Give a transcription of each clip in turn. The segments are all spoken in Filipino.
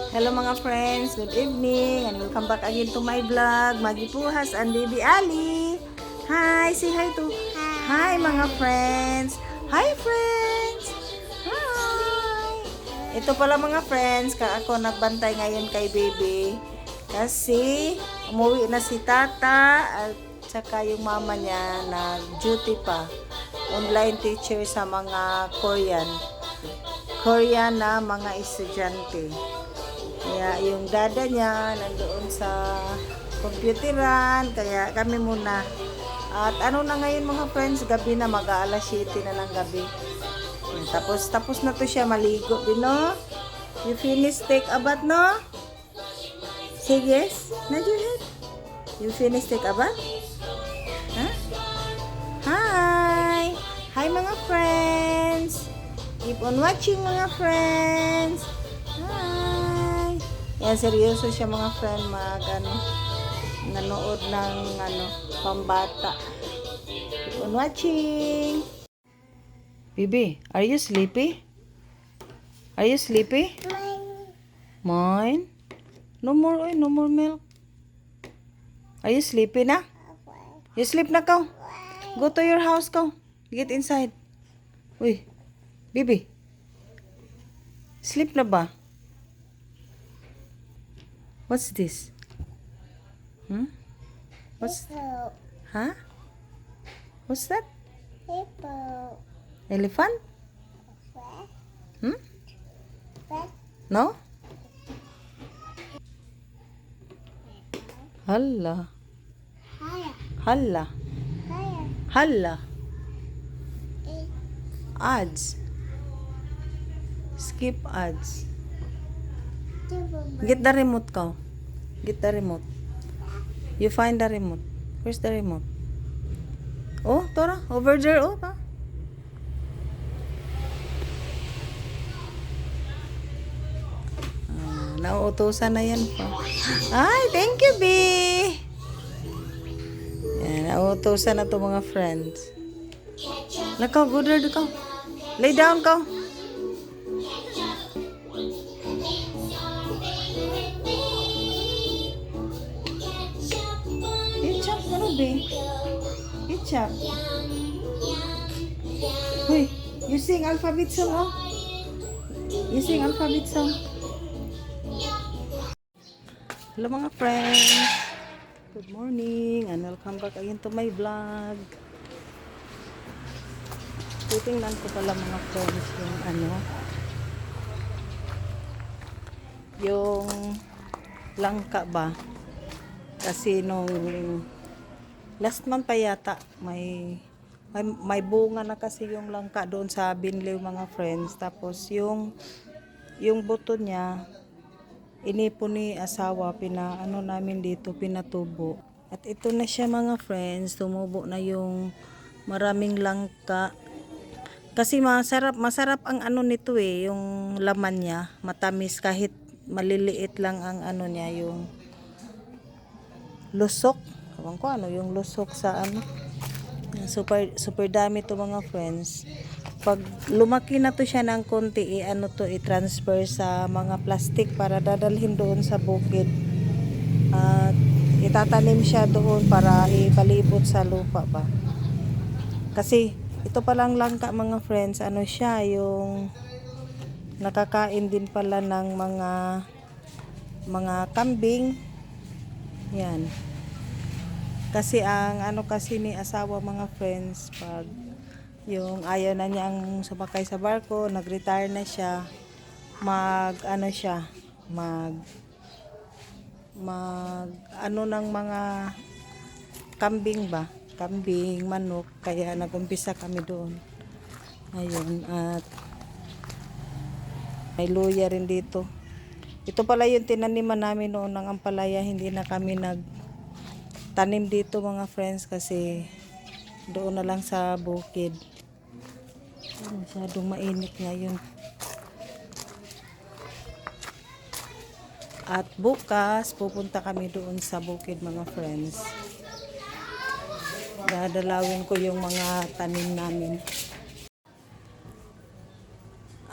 Hello mga friends, good evening and welcome back again to my vlog, Maggie Puhas and Baby Ali. Hi, say hi to hi mga friends. Hi friends. Hi. Ito pala mga friends, ako nagbantay ngayon kay Baby kasi umuwi na si Tata at saka yung mama niya nag-duty pa. Online teacher sa mga Korean na mga estudyante. Kaya yung dada niya nandoon sa computeran, kaya kami muna. At ano na ngayon mga friends, gabi na, mag-aalas 7 na ng gabi. Tapos na to siya maligo din, no? You finish take a bath, no? Say yes, nod your head. You finish take a bath? Huh? Hi! Hi mga friends! Keep on watching mga friends! Hi! Yan, seryoso siya mga friend, nanood ng pambata. Keep on watching! Bibi, are you sleepy? Are you sleepy? Mine? No more milk. Are you sleepy na? You sleep na ka? Go to your house ka. Get inside. Uy, Bibi. Sleep na ba? What's this? What's huh? What's that? Elephant? No? Hala. Hala. Hala. Ads. Skip ads. Get the remote ka. Get the remote. You find the remote. Where's the remote? Oh, Tora, over there. Oh, ta. Nauutosan na yan pa. Ay, thank you, B. Yan, nauutosan na to mga friends. Nakaw, go there, ka. Lay down ka. Itchap, ano, B? Itchap. Uy, you sing alphabet song, oh. You sing alphabet song. Hello mga friends. Good morning and welcome back again to my vlog. Titingnan ko pala mga friends yung langka ba, kasi nung last month pa yata may bunga na kasi yung langka doon sa Binliw mga friends. Tapos yung buto niya inipon ni asawa, namin dito, pinatubo. At ito na siya mga friends, tumubo na yung maraming langka. Kasi masarap ang nito yung laman niya, matamis kahit maliliit lang ang niya, yung lusok. Ewan ko yung lusok sa super dami to mga friends. Pag lumaki na to siya ng konti, i-transfer sa mga plastic para dadalhin doon sa bukid. At itatanim siya doon para ipalibot sa lupa ba. Kasi ito palang langka mga friends, siya yung nakakain din pala ng mga kambing. Yan. Kasi ang kasi ni asawa mga friends, pag yung ayaw na niyang sumakay sa barko, nag-retire na siya, mag ng mga kambing ba, kambing, manok, kaya nagumpisa kami doon. Ayun, at may luya rin dito. Ito pala yung tinaniman namin noon ng ampalaya, hindi na kami nagtanim dito mga friends kasi doon na lang sa bukid. Masyadong mainit ngayon. At bukas pupunta kami doon sa bukid mga friends. Dadalawin ko yung mga tanim namin.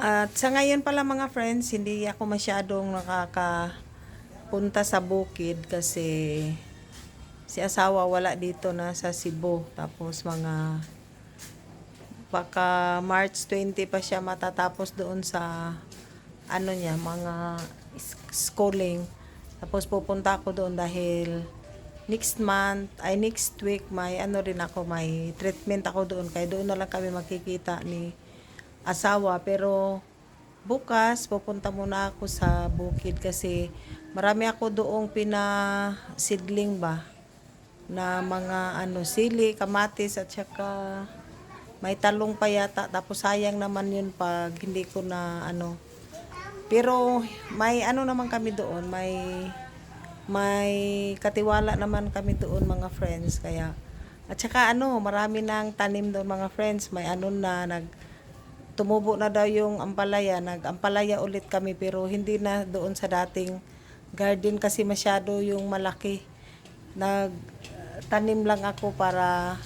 At sa ngayon pala mga friends, hindi ako masyadong nakakapunta sa bukid kasi si asawa wala dito na sa Cebu. Tapos mga baka March 20 pa siya matatapos doon sa ano niya, mga schooling. Tapos pupunta ako doon dahil next week may ano rin ako, may treatment ako doon. Kaya doon na lang kami makikita ni asawa. Pero bukas pupunta muna ako sa bukid kasi marami ako doong pinasidling ba na mga ano sili, kamatis at saka may talong pa yata. Tapos sayang naman yun pag hindi ko na ano. Pero may ano naman kami doon, may katiwala naman kami doon mga friends. Kaya at saka ano, marami nang tanim doon mga friends. May ano na tumubo na daw yung ampalaya. Nag-ampalaya ulit kami pero hindi na doon sa dating garden kasi masyado yung malaki. Nagtanim lang ako para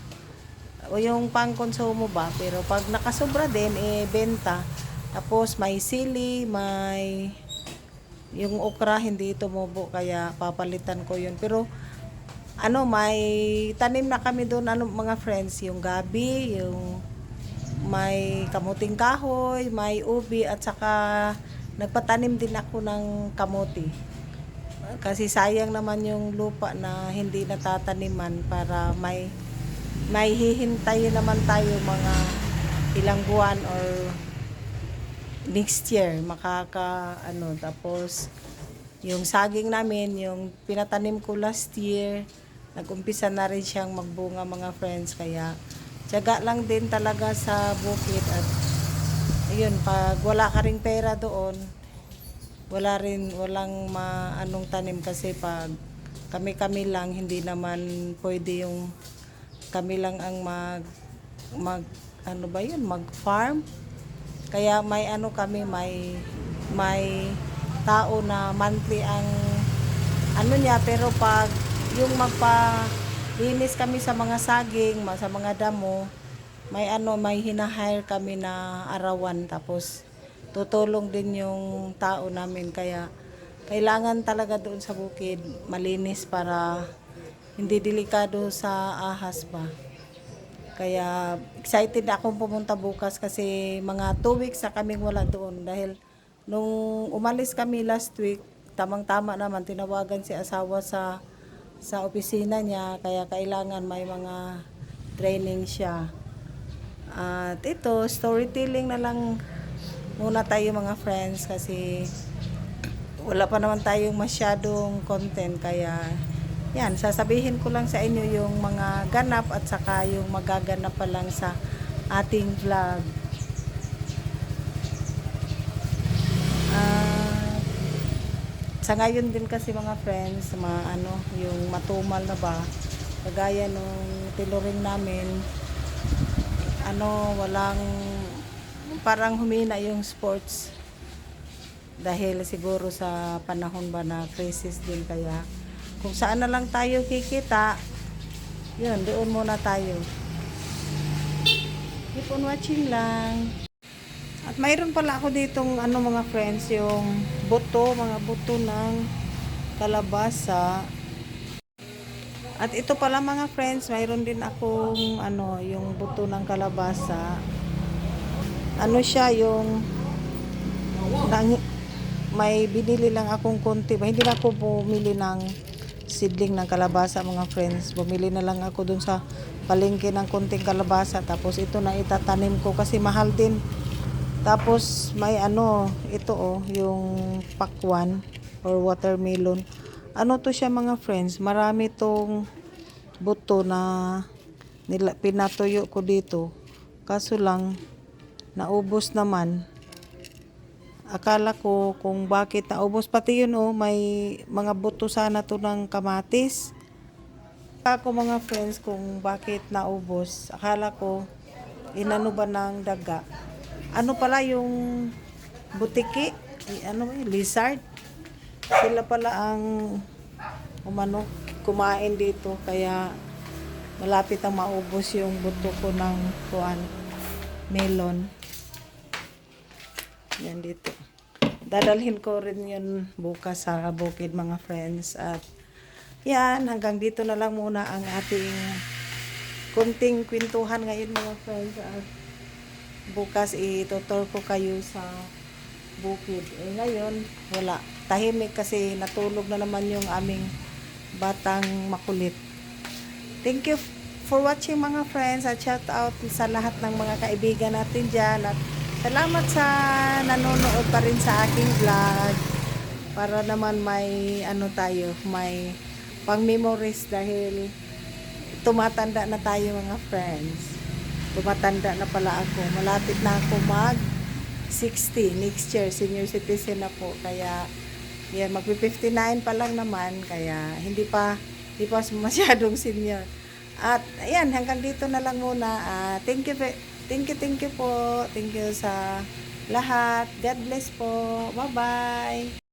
o yung pang-konsumo ba, pero pag nakasobra din benta. Tapos may sili, may yung okra hindi tumubo kaya papalitan ko yun. Pero ano, may tanim na kami doon ano mga friends, yung gabi, yung may kamuting kahoy, may ubi at saka nagpatanim din ako ng kamuti. Kasi sayang naman yung lupa na hindi natataniman para may hihintayin naman tayo mga ilang buwan or next year tapos yung saging namin yung pinatanim ko last year nag-umpisa na rin siyang magbunga mga friends kaya tiyaga lang din talaga sa bukid at ayun pag wala ka ring pera doon walang maanong tanim kasi pag kami lang hindi naman pwede yung kami lang ang mag farm kaya may ano kami may tao na monthly ang ano niya pero pag yung magpalinis kami sa mga saging sa mga damo may hinahire kami na arawan tapos tutulong din yung tao namin kaya kailangan talaga doon sa bukid malinis para hindi delikado sa ahas ba. Kaya excited akong pumunta bukas kasi mga 2 weeks na kaming wala doon dahil nung umalis kami last week, tamang-tama naman tinawagan si asawa sa opisina niya kaya kailangan may mga training siya. At ito, storytelling na lang muna tayo mga friends kasi wala pa naman tayong masyadong content kaya yan, sasabihin ko lang sa inyo yung mga ganap at saka yung magaganap pa lang sa ating vlog. Sa ngayon din kasi mga friends, yung matumal na ba, kagaya nung tiluring namin, walang, parang humina yung sports. Dahil siguro sa panahon ba na crisis din kaya kung saan na lang tayo kikita yun doon muna tayo keep on watching lang at mayroon pala ako ditong mga friends yung mga buto ng kalabasa at ito pala mga friends mayroon din akong yung buto ng kalabasa siya yung may binili lang akong konti hindi na ako bumili ng seedling ng kalabasa mga friends bumili na lang ako dun sa palengke ng konting kalabasa tapos ito na itatanim ko kasi mahal din tapos may ito yung pakwan or watermelon to siya mga friends marami tong buto na pinatuyo ko dito kaso lang naubos naman. Akala ko kung bakit naubos. Pati yun may mga buto sana to ng kamatis. Ako mga friends kung bakit naubos. Akala ko inano ba ng daga. Pala yung butiki. Lizard. Sila pala ang kumain dito. Kaya malapit ang maubos yung buto ko ng melon. Yan dito. Dadalhin ko rin yun bukas sa bukid mga friends. At yan, hanggang dito na lang muna ang ating kunting kwentuhan ngayon mga friends. At bukas itutur ko kayo sa bukid. Ngayon, wala. Tahimik kasi natulog na naman yung aming batang makulit. Thank you for watching mga friends, at shout out sa lahat ng mga kaibigan natin dyan, at salamat sa nanonood pa rin sa aking vlog para naman may may pang memories dahil tumatanda na tayo mga friends. Tumatanda na pala ako. Malapit na ako mag 60 next year, senior citizen na po, kaya yan, magpi-59 pa lang naman, kaya hindi pa masyadong senior. At ayan, hanggang dito na lang muna. Thank you po. Thank you sa lahat. God bless po. Bye-bye.